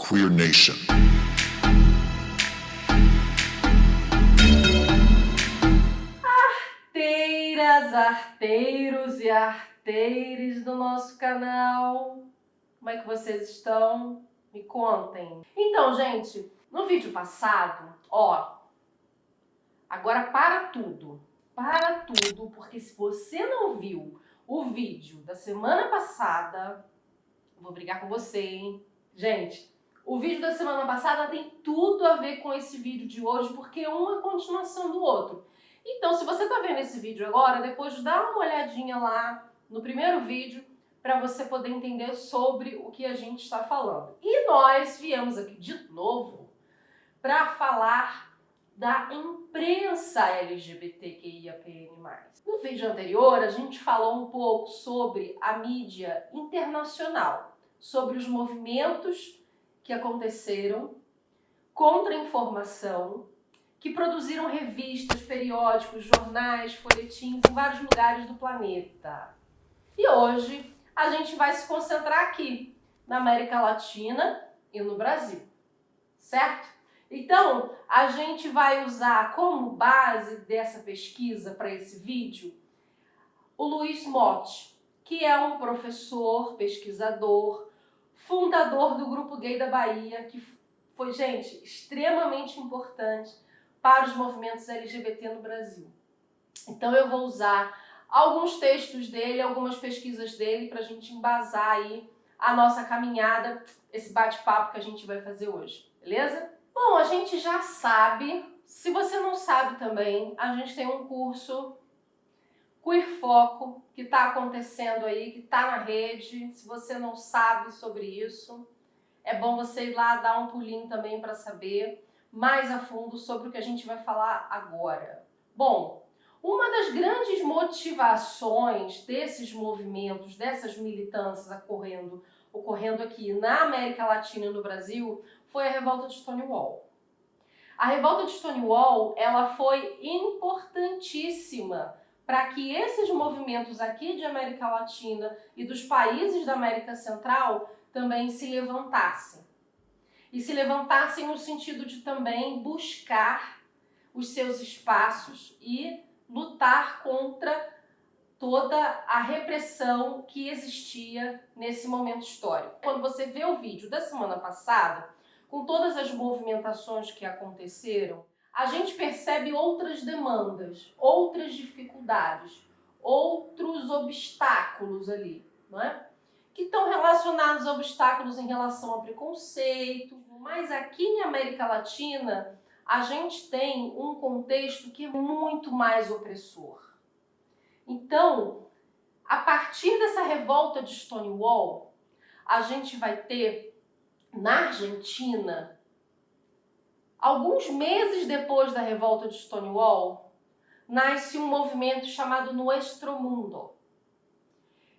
Queer Nation. Arteiras, arteiros e arteires do nosso canal, como é que vocês estão? Me contem. Então, gente, no vídeo passado, agora para tudo, porque se você não viu o vídeo da semana passada, eu vou brigar com você, hein? Gente, o vídeo da semana passada tem tudo a ver com esse vídeo de hoje, porque um é continuação do outro. Então, se você tá vendo esse vídeo agora, depois dá uma olhadinha lá no primeiro vídeo para você poder entender sobre o que a gente está falando. E nós viemos aqui de novo para falar da imprensa LGBTQIAPN+. No vídeo anterior, a gente falou um pouco sobre a mídia internacional, sobre os movimentos que aconteceram contra a informação, que produziram revistas, periódicos, jornais, folhetins em vários lugares do planeta. E hoje a gente vai se concentrar aqui, na América Latina e no Brasil, certo? Então, a gente vai usar como base dessa pesquisa para esse vídeo o Luiz Motti, que é um professor, pesquisador, fundador do Grupo Gay da Bahia, que foi, gente, extremamente importante para os movimentos LGBT no Brasil. Então eu vou usar alguns textos dele, algumas pesquisas dele para a gente embasar aí a nossa caminhada, esse bate-papo que a gente vai fazer hoje, beleza? Bom, a gente já sabe, se você não sabe também, a gente tem um curso Queer Foco que está acontecendo aí, que está na rede. Se você não sabe sobre isso, é bom você ir lá dar um pulinho também para saber mais a fundo sobre o que a gente vai falar agora. Bom, uma das grandes motivações desses movimentos, dessas militâncias ocorrendo aqui na América Latina e no Brasil, foi a revolta de Stonewall. A revolta de Stonewall, ela foi importantíssima para que esses movimentos aqui de América Latina e dos países da América Central também se levantassem. E se levantassem no sentido de também buscar os seus espaços e lutar contra toda a repressão que existia nesse momento histórico. Quando você vê o vídeo da semana passada, com todas as movimentações que aconteceram, a gente percebe outras demandas, outras dificuldades, outros obstáculos ali, não é? Que estão relacionados a obstáculos em relação ao preconceito, mas aqui em América Latina a gente tem um contexto que é muito mais opressor. Então, a partir dessa revolta de Stonewall, a gente vai ter, na Argentina, alguns meses depois da revolta de Stonewall, nasce um movimento chamado Nuestro Mundo,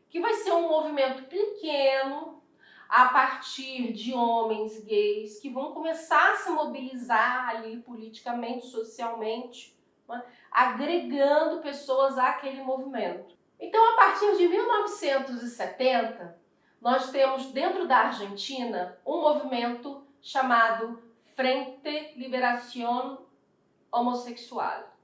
que vai ser um movimento pequeno, a partir de homens gays que vão começar a se mobilizar ali politicamente, socialmente, né, agregando pessoas àquele movimento. Então, a partir de 1970, nós temos dentro da Argentina um movimento chamado Frente Liberación Homosexual,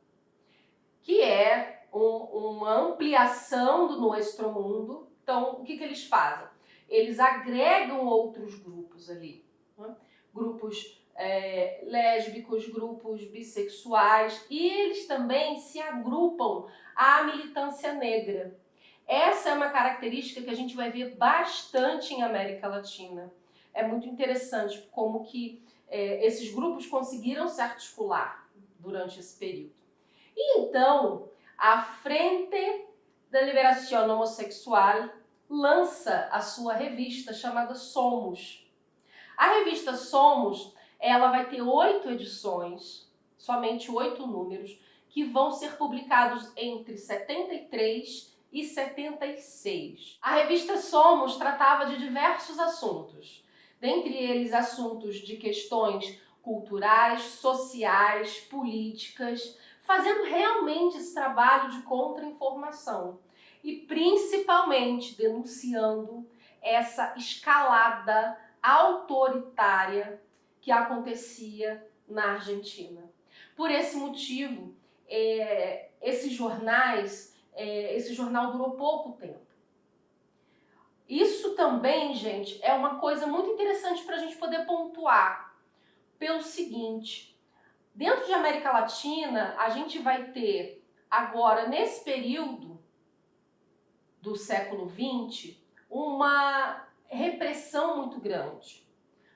que é uma ampliação do Nuestro Mundo. Então, o que eles fazem? Eles agregam outros grupos ali, né? Grupos lésbicos, grupos bissexuais, e eles também se agrupam à militância negra. Essa é uma característica que a gente vai ver bastante em América Latina. É muito interessante como que esses grupos conseguiram se articular durante esse período. E então, a Frente da Liberación Homosexual lança a sua revista chamada Somos. A revista Somos, ela vai ter 8 edições, somente 8 números, que vão ser publicados entre 73 e 76. A revista Somos tratava de diversos assuntos, dentre eles assuntos de questões culturais, sociais, políticas, fazendo realmente esse trabalho de contra-informação e principalmente denunciando essa escalada autoritária que acontecia na Argentina. Por esse motivo, esse jornal durou pouco tempo. Isso também, gente, é uma coisa muito interessante para a gente poder pontuar pelo seguinte: dentro de América Latina, a gente vai ter agora, nesse período do século XX, uma repressão muito grande.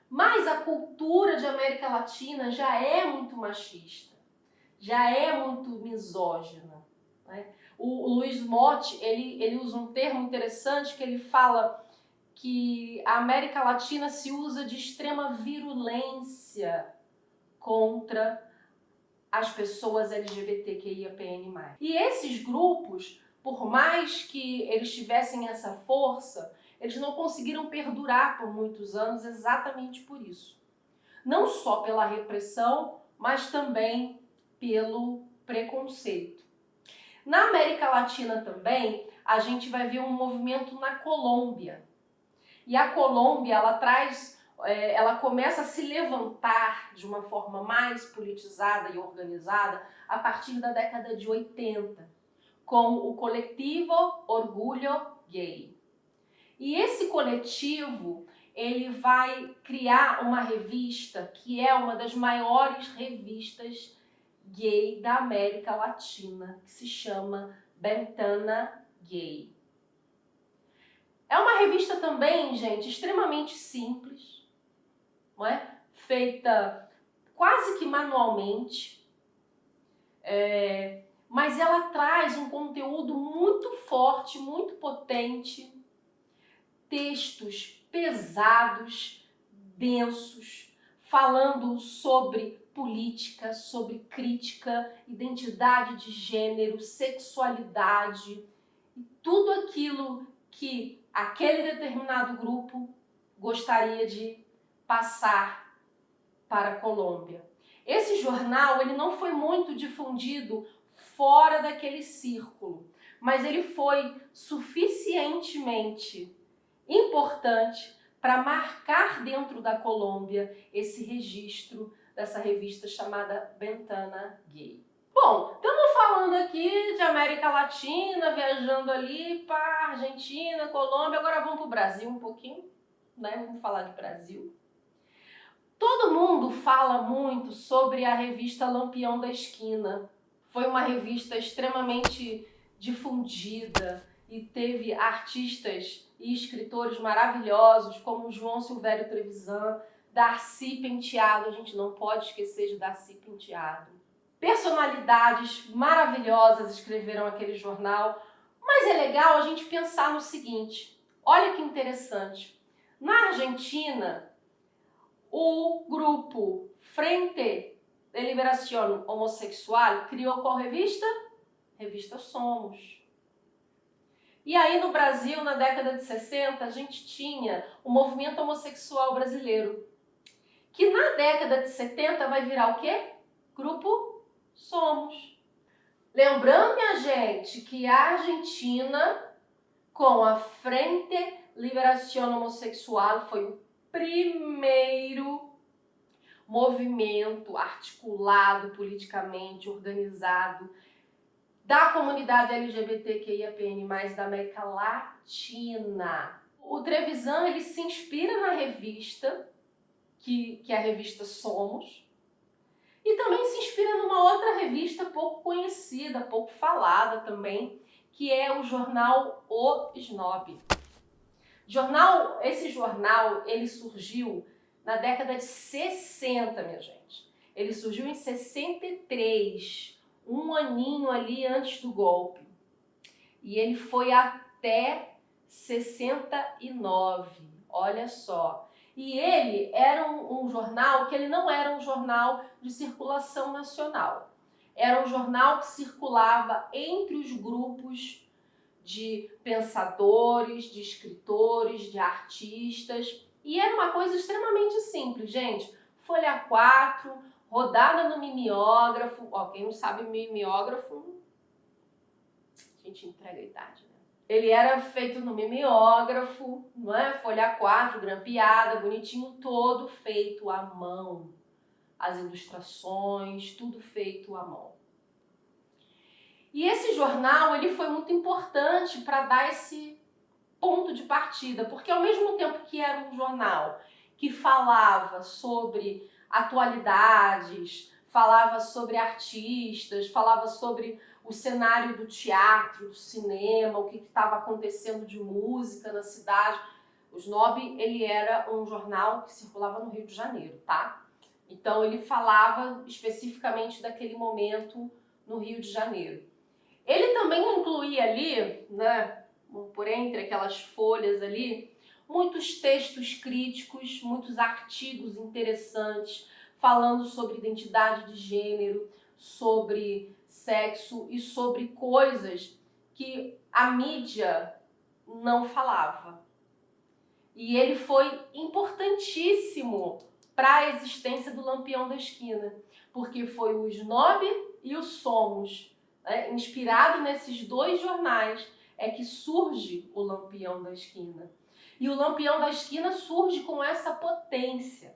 Mas a cultura de América Latina já é muito machista, já é muito misógina, né? O Luiz Motti, ele usa um termo interessante que ele fala que a América Latina se usa de extrema virulência contra as pessoas LGBTQIAPN+. E esses grupos, por mais que eles tivessem essa força, eles não conseguiram perdurar por muitos anos exatamente por isso. Não só pela repressão, mas também pelo preconceito. Na América Latina também, a gente vai ver um movimento na Colômbia. E a Colômbia, ela começa a se levantar de uma forma mais politizada e organizada a partir da década de 80, com o coletivo Orgulho Gay. E esse coletivo, ele vai criar uma revista que é uma das maiores revistas gay da América Latina, que se chama Ventana Gay. É uma revista também, gente, extremamente simples, não é? Feita quase que manualmente, mas ela traz um conteúdo muito forte, muito potente, textos pesados, densos, falando sobre política, sobre crítica, identidade de gênero, sexualidade e tudo aquilo que aquele determinado grupo gostaria de passar para a Colômbia. Esse jornal, ele não foi muito difundido fora daquele círculo, mas ele foi suficientemente importante para marcar dentro da Colômbia esse registro dessa revista chamada Ventana Gay. Bom, estamos falando aqui de América Latina, viajando ali para Argentina, Colômbia, agora vamos para o Brasil um pouquinho, né? Vamos falar de Brasil. Todo mundo fala muito sobre a revista Lampião da Esquina. Foi uma revista extremamente difundida e teve artistas e escritores maravilhosos como João Silvério Trevisan, Darcy Penteado, a gente não pode esquecer de Darcy Penteado. Personalidades maravilhosas escreveram aquele jornal, mas é legal a gente pensar no seguinte: olha que interessante, na Argentina, o grupo Frente de Liberación Homosexual criou qual revista? Revista Somos. E aí no Brasil, na década de 60, a gente tinha o movimento homossexual brasileiro, que na década de 70 vai virar o quê? Grupo Somos. Lembrando, minha gente, que a Argentina, com a Frente Liberación Homosexual, foi o primeiro movimento articulado politicamente, organizado, da comunidade LGBTQIAPN+, da América Latina. O Trevisan, ele se inspira na revista, que é a revista Somos, e também se inspira numa outra revista pouco conhecida, pouco falada também, que é o jornal O Snob. Esse jornal, ele surgiu na década de 60, minha gente. Ele surgiu em 63, um aninho ali antes do golpe. E ele foi até 69, olha só. E ele era um jornal que ele não era um jornal de circulação nacional. Era um jornal que circulava entre os grupos de pensadores, de escritores, de artistas. E era uma coisa extremamente simples, gente. Folha 4, rodada no mimeógrafo. Ó, quem não sabe mimeógrafo, a gente entrega a idade, né? Ele era feito no mimeógrafo, não é? Folha 4, grampeada, bonitinho, todo feito à mão. As ilustrações, tudo feito à mão. E esse jornal, ele foi muito importante para dar esse ponto de partida, porque ao mesmo tempo que era um jornal que falava sobre atualidades, falava sobre artistas, falava sobre o cenário do teatro, do cinema, o que estava acontecendo de música na cidade. O Snob, ele era um jornal que circulava no Rio de Janeiro, tá? Então ele falava especificamente daquele momento no Rio de Janeiro. Ele também incluía ali, né, por entre aquelas folhas ali, muitos textos críticos, muitos artigos interessantes, falando sobre identidade de gênero, sobre sexo e sobre coisas que a mídia não falava. E ele foi importantíssimo para a existência do Lampião da Esquina, porque foi o Snob e o Somos, né, inspirado nesses dois jornais, é que surge o Lampião da Esquina. E o Lampião da Esquina surge com essa potência.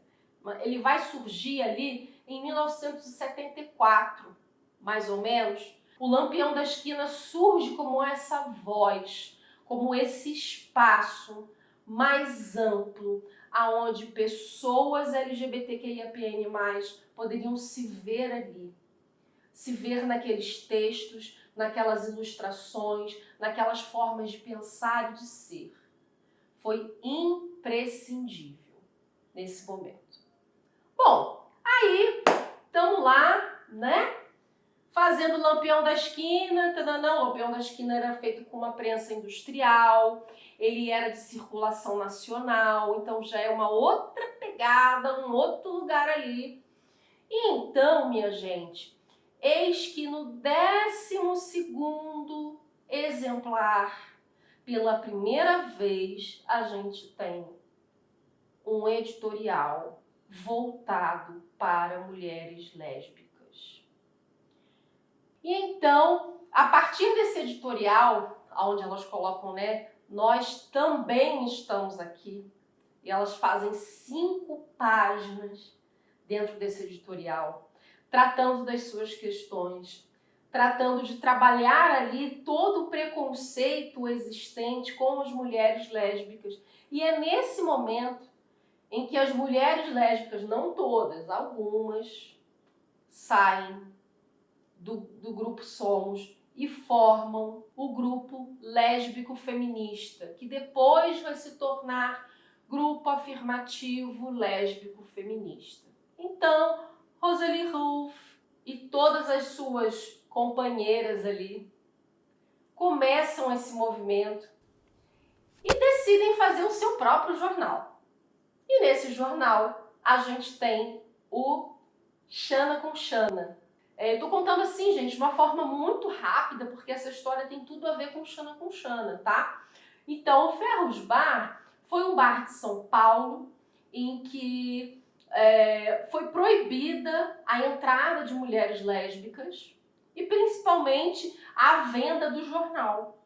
Ele vai surgir ali em 1974, mais ou menos. O Lampião da Esquina surge como essa voz, como esse espaço mais amplo, aonde pessoas LGBTQIAPN+, poderiam se ver ali. Se ver naqueles textos, naquelas ilustrações, naquelas formas de pensar e de ser. Foi imprescindível nesse momento. Bom, aí estamos lá, né? Fazendo o Lampião da Esquina. O Lampião da Esquina era feito com uma prensa industrial, ele era de circulação nacional, então já é uma outra pegada, um outro lugar ali. E então, minha gente, eis que no 12º exemplar, pela primeira vez, a gente tem um editorial voltado para mulheres lésbicas. E então, a partir desse editorial, onde elas colocam, né, nós também estamos aqui, e elas fazem 5 páginas dentro desse editorial, tratando das suas questões, tratando de trabalhar ali todo o preconceito existente com as mulheres lésbicas. E é nesse momento em que as mulheres lésbicas, não todas, algumas, saem do grupo Somos e formam o grupo lésbico feminista, que depois vai se tornar grupo afirmativo lésbico feminista. Então, Rosalie Ruff e todas as suas companheiras ali começam esse movimento e decidem fazer o seu próprio jornal. E nesse jornal a gente tem o Xana com Xana. Tô contando assim, gente, de uma forma muito rápida, porque essa história tem tudo a ver com Xana, tá? Então, o Ferros Bar foi um bar de São Paulo em que foi proibida a entrada de mulheres lésbicas e principalmente a venda do jornal.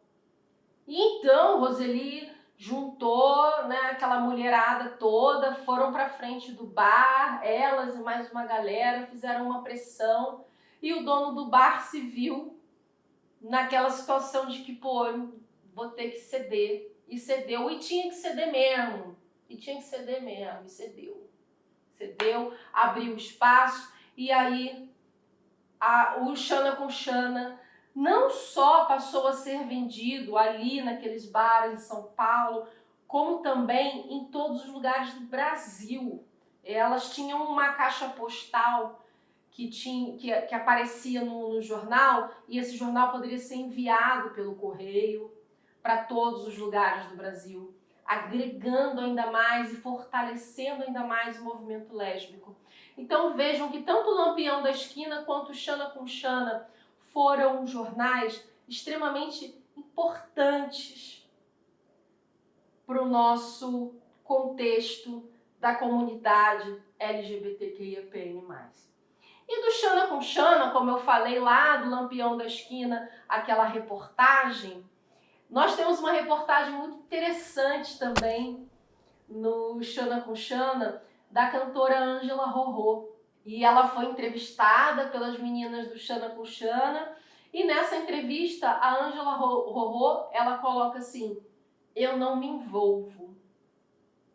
E então, Rosalie juntou, né, aquela mulherada toda, foram para frente do bar, elas e mais uma galera fizeram uma pressão e o dono do bar se viu naquela situação de que, pô, eu vou ter que ceder. E cedeu, e tinha que ceder mesmo. E cedeu. Cedeu, abriu espaço, e aí o Xana com Xana não só passou a ser vendido ali naqueles bares em São Paulo, como também em todos os lugares do Brasil. Elas tinham uma caixa postal que aparecia no jornal, e esse jornal poderia ser enviado pelo correio para todos os lugares do Brasil, agregando ainda mais e fortalecendo ainda mais o movimento lésbico. Então vejam que tanto o Lampião da Esquina quanto o Xana com Xana foram jornais extremamente importantes para o nosso contexto da comunidade LGBTQIAPN+. E do Xana com Xana, como eu falei lá do Lampião da Esquina, aquela reportagem, Nós temos uma reportagem muito interessante também no Xana com Xana, da cantora Ângela Rorô. E ela foi entrevistada pelas meninas do Xana com Xana. E nessa entrevista, a Ângela Rorô, ela coloca assim: eu não me envolvo.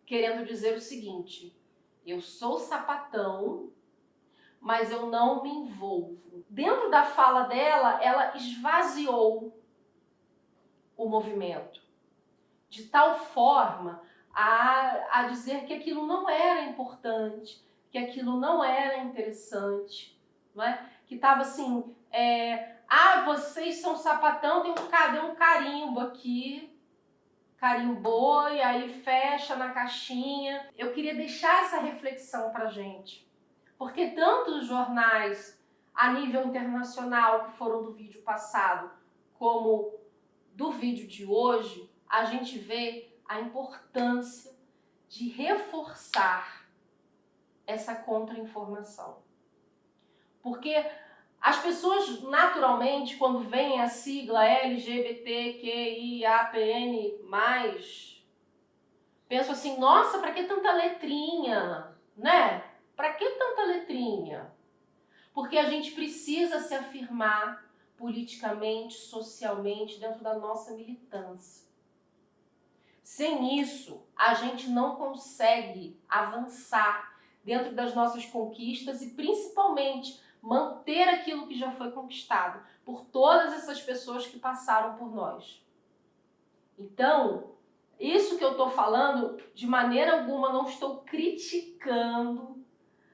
Querendo dizer o seguinte: eu sou sapatão, mas eu não me envolvo. Dentro da fala dela, ela esvaziou o movimento, de tal forma a dizer que aquilo não era importante, que aquilo não era interessante, não é? Que estava assim, vocês são sapatão, tem um carimbo aqui, carimbou e aí fecha na caixinha. Eu queria deixar essa reflexão pra gente, porque tanto os jornais a nível internacional que foram do vídeo passado, como do vídeo de hoje, a gente vê a importância de reforçar essa contra-informação. Porque as pessoas, naturalmente, quando veem a sigla LGBTQIAPN+, pensam assim: nossa, pra que tanta letrinha, né? Pra que tanta letrinha? Porque a gente precisa se afirmar politicamente, socialmente, dentro da nossa militância. Sem isso, a gente não consegue avançar dentro das nossas conquistas e, principalmente, manter aquilo que já foi conquistado por todas essas pessoas que passaram por nós. Então, isso que eu estou falando, de maneira alguma, não estou criticando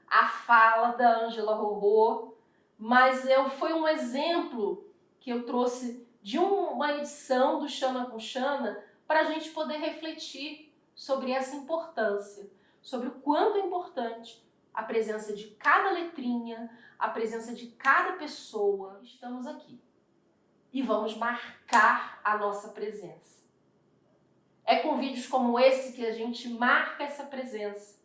a fala da Ângela Rorô, mas foi um exemplo que eu trouxe de uma edição do Xana com Xana para a gente poder refletir sobre essa importância, sobre o quanto é importante a presença de cada letrinha, a presença de cada pessoa. Estamos aqui e vamos marcar a nossa presença. É com vídeos como esse que a gente marca essa presença.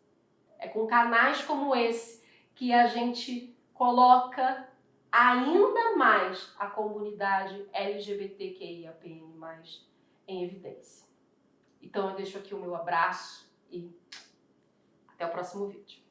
É com canais como esse que a gente coloca ainda mais a comunidade LGBTQIAPN+, em evidência. Então eu deixo aqui o meu abraço e até o próximo vídeo.